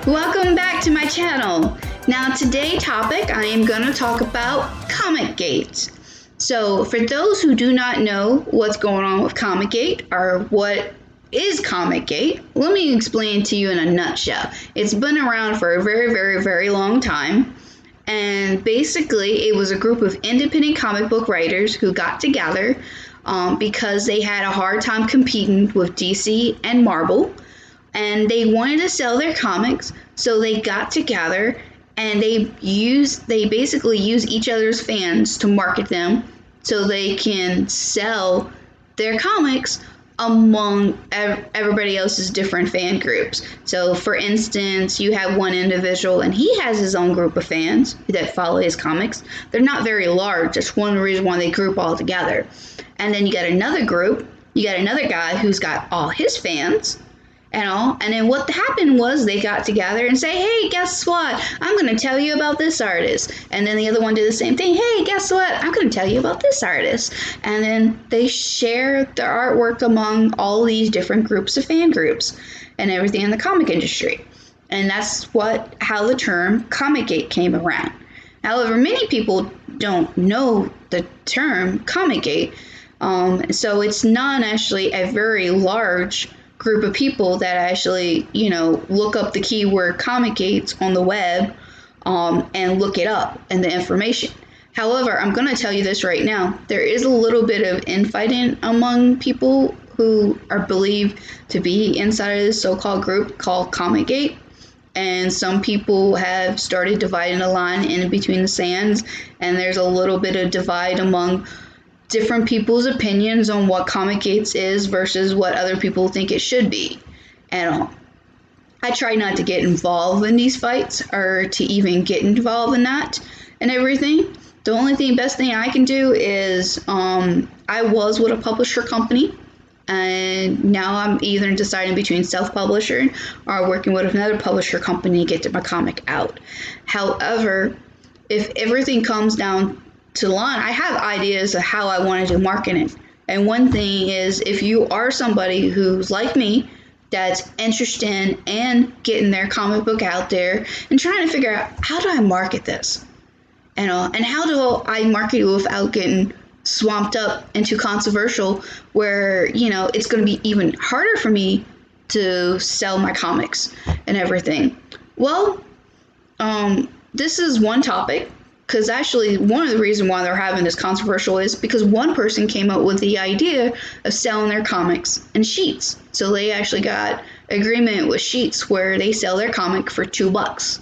Welcome back to my channel. Now today's topic I am going to talk about Comicsgate. So for those who do not know what's going on with Comicsgate or what is Comicsgate, let me explain to you in a nutshell. It's been around for a very long time, and basically it was a group of independent comic book writers who got together because they had a hard time competing with DC and Marvel, and they wanted to sell their comics, so they got together and they basically use each other's fans to market them so they can sell their comics among everybody else's different fan groups. So for instance, you have one individual and he has his own group of fans that follow his comics. They're not very large. That's one of the reasons why they group all together. And then you got another group, you got another guy who's got all his fans and all. And then what happened was they got together and say, hey, guess what? I'm going to tell you about this artist. And then the other one did the same thing. Hey, guess what? I'm going to tell you about this artist. And then they share their artwork among all these different groups of fan groups and everything in the comic industry. And that's how the term Comicsgate came around. However, many people don't know the term Comicsgate. So it's not actually a very large group of people that actually, look up the keyword Comicsgate on the web and look it up and the information. However, I'm going to tell you this right now. There is a little bit of infighting among people who are believed to be inside of this so-called group called Comicsgate. And some people have started dividing the line in between the sands, and there's a little bit of divide among different people's opinions on what Comicsgate is versus what other people think it should be. And I try not to get involved in these fights or to even get involved in that and everything. The only best thing I can do is I was with a publisher company, and now I'm either deciding between self-publishing or working with another publisher company to get my comic out. However, if everything comes down to the line, I have ideas of how I want to do marketing. And one thing is, if you are somebody who's like me, that's interested in getting their comic book out there and trying to figure out, how do I market this? And how do I market it without getting swamped up into controversial where, it's going to be even harder for me to sell my comics and everything. Well, this is one topic. Because actually, one of the reasons why they're having this controversial is because one person came up with the idea of selling their comics in sheets. So they actually got agreement with Sheets where they sell their comic for $2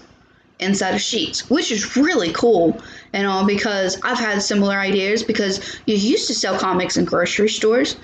inside of Sheets, which is really cool and all, because I've had similar ideas, because you used to sell comics in grocery stores.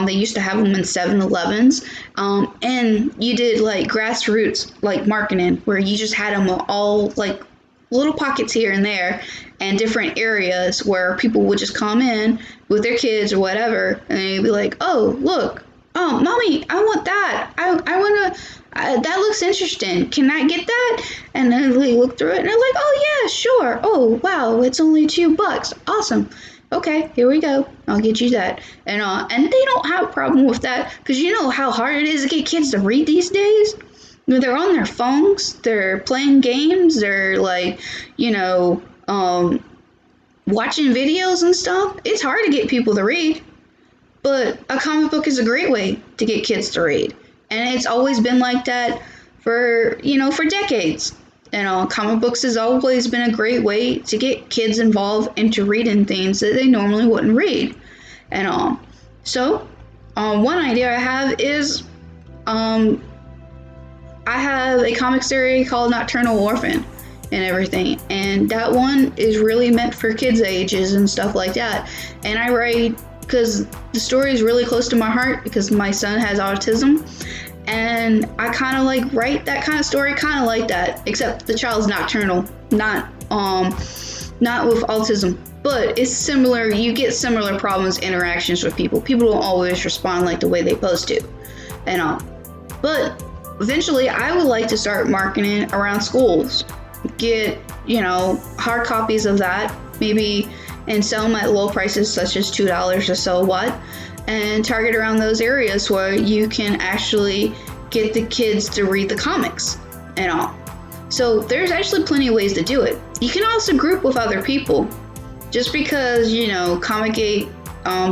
They used to have them in 7-Elevens, and you did like grassroots like marketing where you just had them all like little pockets here and there and different areas where people would just come in with their kids or whatever, and they'd be like, oh, look, oh, mommy, I want that. I want to, that looks interesting. Can I get that? And then they look through it and they're like, oh, yeah, sure. Oh, wow, it's only $2. Awesome. Okay, here we go. I'll get you that. And they don't have a problem with that, because you know how hard it is to get kids to read these days? They're on their phones, they're playing games, they're like, watching videos and stuff. It's hard to get people to read, but a comic book is a great way to get kids to read. And it's always been like that for decades. Comic books has always been a great way to get kids involved into reading things that they normally wouldn't read. And so one idea I have is, I have a comic series called Nocturnal Orphan and everything, and that one is really meant for kids' ages and stuff like that. And I write, because the story is really close to my heart, because my son has autism, and I kind of like write that kind of story, kind of like that, except the child's nocturnal, not with autism. But it's similar. You get similar problems, interactions with people. People don't always respond like the way they're supposed to, and but eventually, I would like to start marketing around schools. Get, hard copies of that, maybe, and sell them at low prices, such as $2 or so what, and target around those areas where you can actually get the kids to read the comics and all. So there's actually plenty of ways to do it. You can also group with other people. Just because, Comicsgate,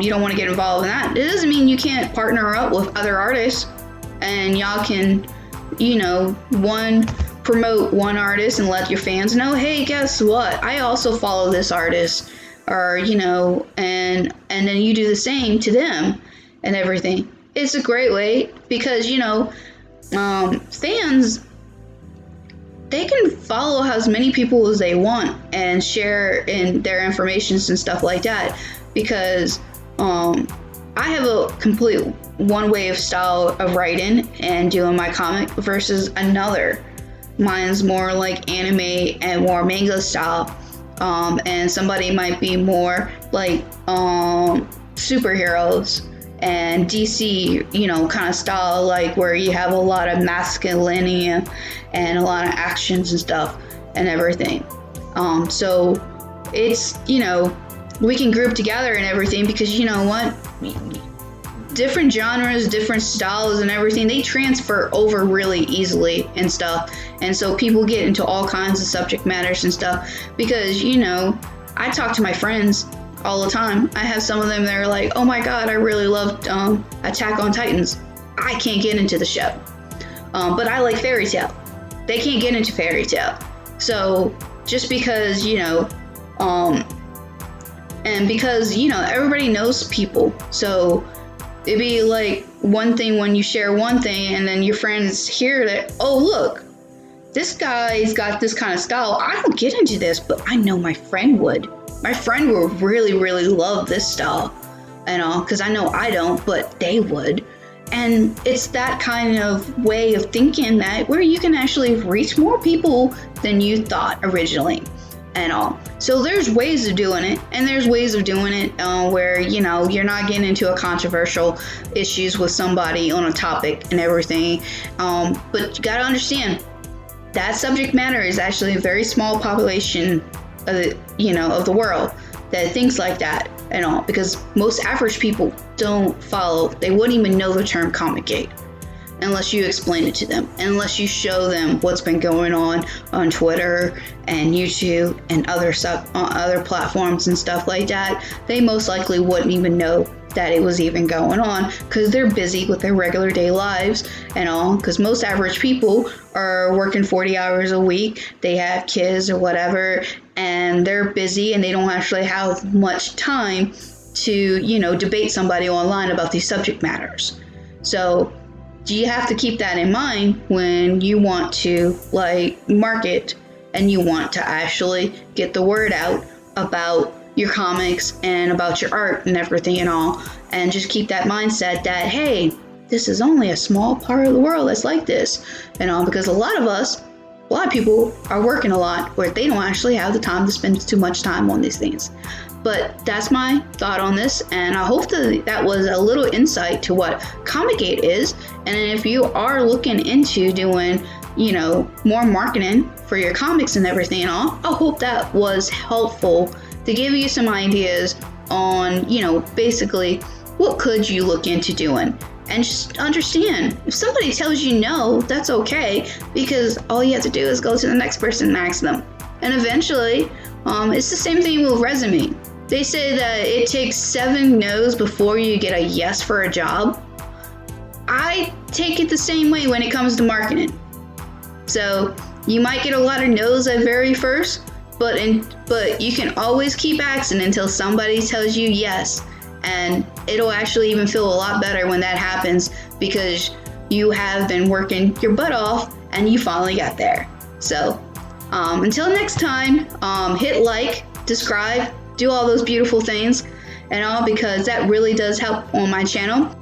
you don't want to get involved in that, it doesn't mean you can't partner up with other artists and y'all can, promote one artist and let your fans know, hey, guess what? I also follow this artist, or, and then you do the same to them and everything. It's a great way because, fans, they can follow as many people as they want and share in their informations and stuff like that, because I have a complete one way of style of writing and doing my comic versus another. Mine's more like anime and more manga style, and somebody might be more like superheroes and DC, kind of style, like where you have a lot of masculinity and a lot of actions and stuff and everything. So it's, we can group together and everything because you know what? Different genres, different styles and everything, they transfer over really easily and stuff. And so people get into all kinds of subject matters and stuff because, I talk to my friends all the time. I have some of them that are like, oh my God, I really loved Attack on Titans. I can't get into the show. But I like fairy tale. They can't get into fairy tale. So just because, and because, everybody knows people. So it'd be like one thing when you share one thing and then your friends hear that, oh, look, this guy's got this kind of style. I don't get into this, but I know my friend would. My friend would really, really love this style and all, because I know I don't, but they would. And it's that kind of way of thinking that where you can actually reach more people than you thought originally and all. So there's ways of doing it, and there's ways of doing it where, you're not getting into a controversial issues with somebody on a topic and everything. But you got to understand that subject matter is actually a very small population of the world that thinks like that and all, because most average people don't follow. They wouldn't even know the term Comicsgate unless you explain it to them, unless you show them what's been going on Twitter and YouTube and other platforms and stuff like that. They most likely wouldn't even know that it was even going on because they're busy with their regular day lives and all, because most average people are working 40 hours a week. They have kids or whatever, and they're busy and they don't actually have much time to, debate somebody online about these subject matters. So you have to keep that in mind when you want to market and you want to actually get the word out about your comics and about your art and everything and all, and just keep that mindset that, hey, this is only a small part of the world that's like this and all, because a lot of people are working a lot where they don't actually have the time to spend too much time on these things. But that's my thought on this, and I hope that was a little insight to what Comicsgate is. And if you are looking into doing, more marketing for your comics and everything and all, I hope that was helpful to give you some ideas on, basically what could you look into doing. And just understand, if somebody tells you no, that's okay, because all you have to do is go to the next person and ask them. And eventually, it's the same thing with resume. They say that it takes 7 no's before you get a yes for a job. I take it the same way when it comes to marketing. So you might get a lot of no's at very first, but you can always keep asking until somebody tells you yes. And it'll actually even feel a lot better when that happens, because you have been working your butt off and you finally got there. So until next time, hit like, subscribe, do all those beautiful things and all, because that really does help on my channel.